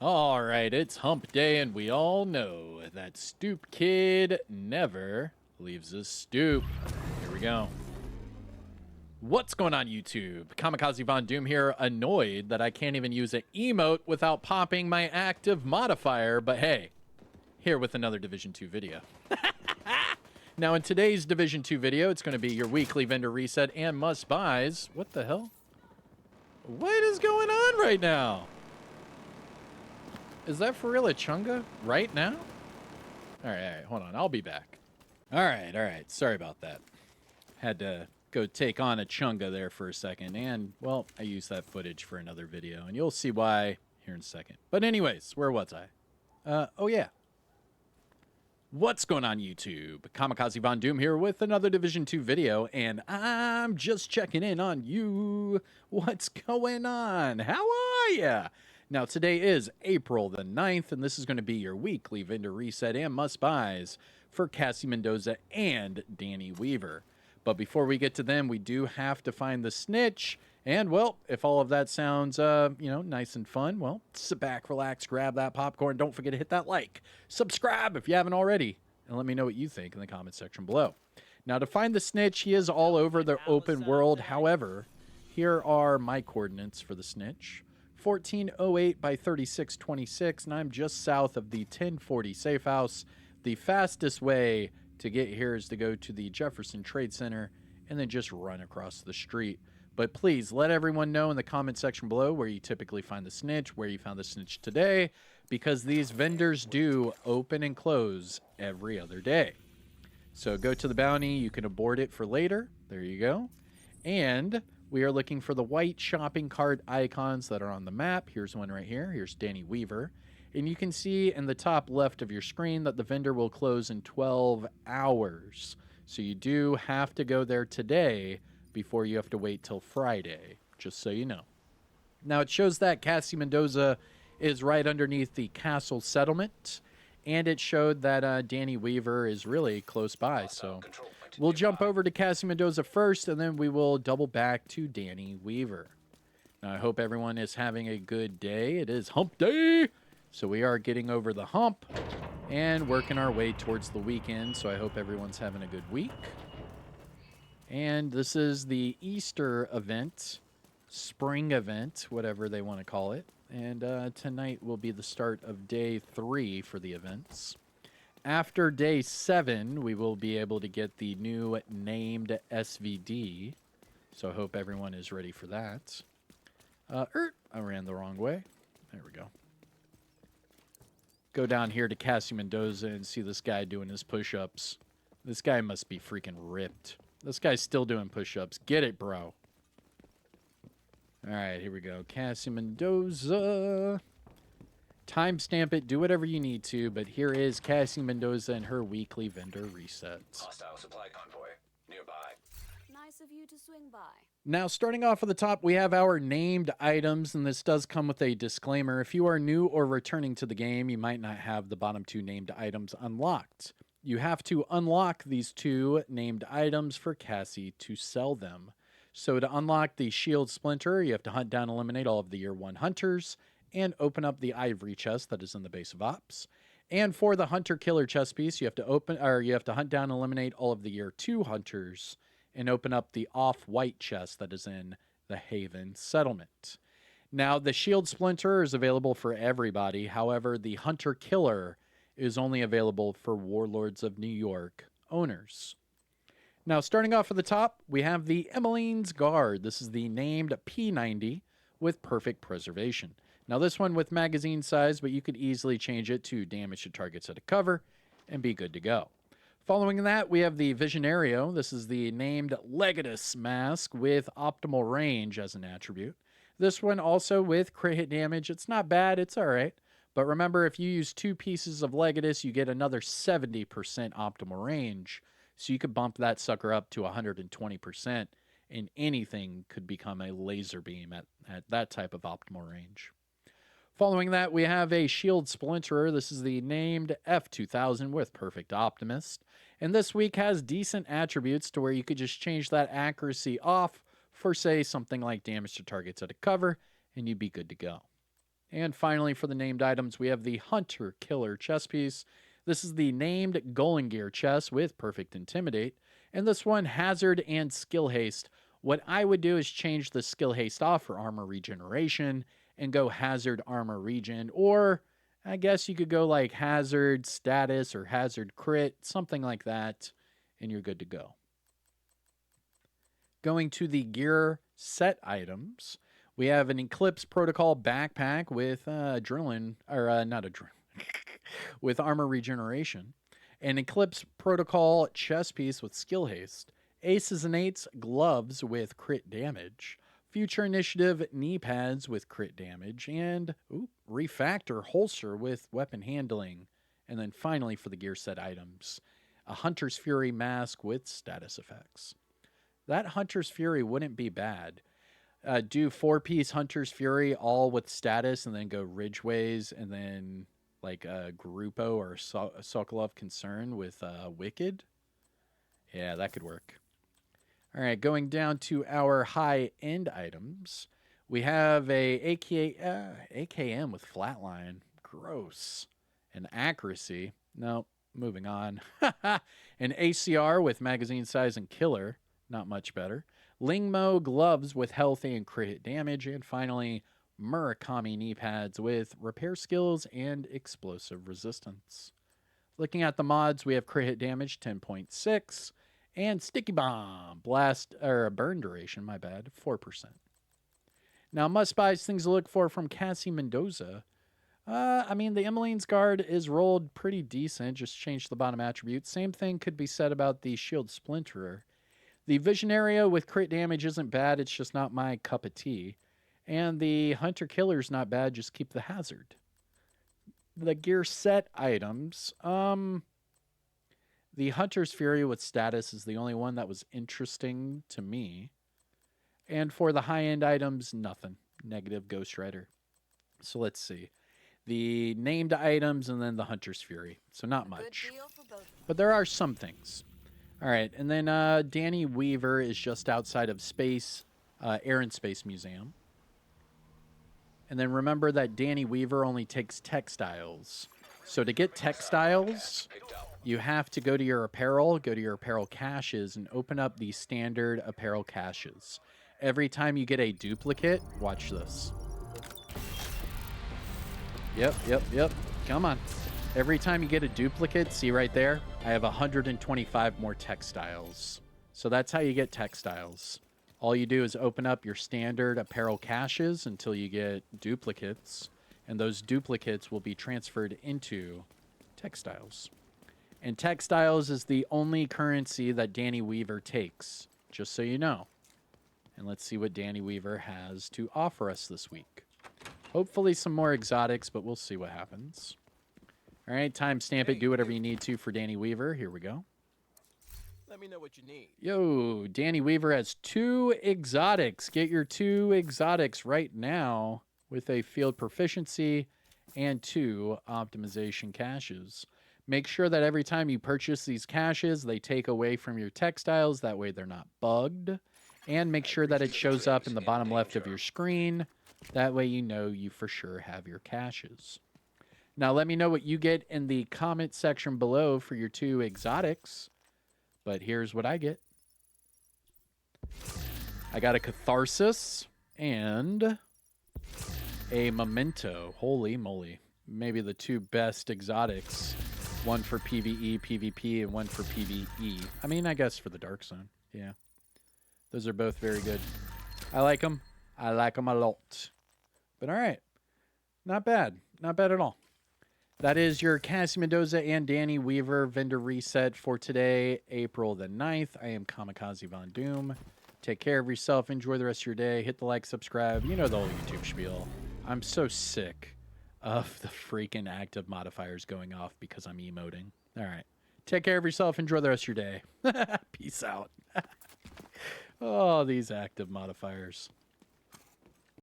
All right, it's hump day, and we all know that stoop kid never leaves a stoop. Here we go. What's going on, YouTube? Kamikazevondoom here, annoyed that I can't even use an emote without popping my active modifier, but hey, here with another Division 2 video. Now, in today's Division 2 video, it's going to be your weekly vendor reset and must-buys. What the hell? What is going on right now? Is that for real a chunga right now? All right, hold on. I'll be back. All right. Sorry about that. Had to go take on a chunga there for a second. And, well, I used that footage for another video. And you'll see why here in a second. But anyways, where was I? Oh, yeah. What's going on, YouTube? Kamikazevondoom here with another Division 2 video. And I'm just checking in on you. What's going on? How are ya? Now, today is April the 9th, and this is going to be your weekly vendor reset and must-buys for Cassie Mendoza and Danny Weaver. But before we get to them, we do have to find the snitch. And, well, if all of that sounds, nice and fun, well, sit back, relax, grab that popcorn. Don't forget to hit that like. Subscribe if you haven't already. And let me know what you think in the comment section below. Now, to find the snitch, he is all over the open world. However, here are my coordinates for the snitch. 1408 by 3626, and I'm just south of the 1040 safe house. The fastest way to get here is to go to the Jefferson Trade Center and then just run across the street. But please let everyone know in the comment section below where you typically find the snitch, where you found the snitch today, because these vendors do open and close every other day. So go to the bounty, you can abort it for later. There you go. And we are looking for the white shopping cart icons that are on the map. Here's one right here. Here's Danny Weaver. And you can see in the top left of your screen that the vendor will close in 12 hours. So you do have to go there today before you have to wait till Friday, just so you know. Now, it shows that Cassie Mendoza is right underneath the castle settlement. And it showed that Danny Weaver is really close by. So we'll jump over to Cassie Mendoza first, and then we will double back to Danny Weaver. Now, I hope everyone is having a good day. It is hump day. So we are getting over the hump and working our way towards the weekend. So I hope everyone's having a good week. And this is the Easter event, spring event, whatever they want to call it. And tonight will be the start of day 3 for the events. After day 7, we will be able to get the new named SVD. So I hope everyone is ready for that. I ran the wrong way. There we go. Go down here to Cassie Mendoza and see this guy doing his push-ups. This guy must be freaking ripped. This guy's still doing push-ups. Get it, bro. All right, here we go. Cassie Mendoza. Timestamp it. Do whatever you need to. But here is Cassie Mendoza and her weekly vendor resets. Hostile supply convoy nearby. Nice of you to swing by. Now, starting off at the top, we have our named items, and this does come with a disclaimer. If you are new or returning to the game, you might not have the bottom 2 named items unlocked. You have to unlock these 2 named items for Cassie to sell them. So to unlock the shield splinter, you have to hunt down and eliminate all of the year 1 hunters and open up the ivory chest that is in the base of ops. And for the hunter killer chest piece, you have to hunt down and eliminate all of the year 2 hunters and open up the off-white chest that is in the Haven settlement. Now, the shield splinter is available for everybody. However, the hunter killer is only available for Warlords of New York owners. Now, starting off at the top, we have the Emmeline's Guard. This is the named P90 with perfect preservation. Now, this one with magazine size, but you could easily change it to damage to targets at a cover and be good to go. Following that, we have the Visionario. This is the named Legatus mask with optimal range as an attribute. This one also with crit hit damage. It's not bad. It's all right. But remember, if you use 2 pieces of Legatus, you get another 70% optimal range. So you could bump that sucker up to 120%, and anything could become a laser beam at that type of optimal range. Following that, we have a shield splinterer. This is the named F2000 with perfect optimist. And this week has decent attributes to where you could just change that accuracy off for, say, something like damage to targets at a cover, and you'd be good to go. And finally, for the named items, we have the Hunter Killer chess piece. This is the named Golden Gear chess with Perfect Intimidate. And this one, Hazard and Skill Haste. What I would do is change the Skill Haste off for Armor Regeneration and go Hazard Armor Regen. Or I guess you could go like Hazard Status or Hazard Crit, something like that, and you're good to go. Going to the gear set items, we have an Eclipse Protocol backpack with adrenaline, or not adrenaline, with armor regeneration, an Eclipse Protocol chest piece with skill haste, aces and eights gloves with crit damage, Future Initiative knee pads with crit damage, and refactor holster with weapon handling. And then finally for the gear set items, a Hunter's Fury mask with status effects. That Hunter's Fury wouldn't be bad. Do 4-piece Hunter's Fury all with status and then go Ridgeways and then like a Grupo or Sokolov Concern with Wicked. Yeah, that could work. All right, going down to our high-end items. We have a AKM with Flatline. Gross. An Accuracy. No, moving on. An ACR with Magazine Size and Killer. Not much better. Lingmo gloves with healthy and crit damage. And finally, Murakami knee pads with repair skills and explosive resistance. Looking at the mods, we have crit hit damage 10.6 and sticky bomb blast or burn duration, 4%. Now, must buys things to look for from Cassie Mendoza. I mean, the Emmeline's guard is rolled pretty decent. Just change the bottom attribute. Same thing could be said about the shield splinterer. The Vision Area with crit damage isn't bad. It's just not my cup of tea. And the Hunter Killer's not bad. Just keep the hazard. The gear set items. The Hunter's Fury with status is the only one that was interesting to me. And for the high-end items, nothing. Negative Ghost Rider. So let's see. The named items and then the Hunter's Fury. So not much. But there are some things. All right, and then Danny Weaver is just outside of Air and Space Museum. And then remember that Danny Weaver only takes textiles. So to get textiles, you have to go to your apparel caches, and open up the standard apparel caches. Every time you get a duplicate, watch this. Yep. Come on. Every time you get a duplicate, see right there, I have 125 more textiles. So that's how you get textiles. All you do is open up your standard apparel caches until you get duplicates, and those duplicates will be transferred into textiles. And textiles is the only currency that Danny Weaver takes, just so you know. And let's see what Danny Weaver has to offer us this week. Hopefully some more exotics, but we'll see what happens. All right, timestamp it. Do whatever you need to for Danny Weaver. Here we go. Let me know what you need. Yo, Danny Weaver has 2 exotics. Get your 2 exotics right now with a field proficiency and 2 optimization caches. Make sure that every time you purchase these caches, they take away from your textiles. That way they're not bugged. And make sure that it shows up in the bottom left of your screen. That way you know you for sure have your caches. Now, let me know what you get in the comment section below for your 2 exotics. But here's what I get. I got a Catharsis and a Memento. Holy moly. Maybe the 2 best exotics. One for PvE, PvP, and one for PvE. I mean, I guess for the Dark Zone. Yeah. Those are both very good. I like them. I like them a lot. But all right. Not bad. Not bad at all. That is your Cassie Mendoza and Danny Weaver vendor reset for today, April the 9th. I am Kamikazevondoom. Take care of yourself. Enjoy the rest of your day. Hit the like, subscribe. You know the whole YouTube spiel. I'm so sick of the freaking active modifiers going off because I'm emoting. All right. Take care of yourself. Enjoy the rest of your day. Peace out. Oh, these active modifiers.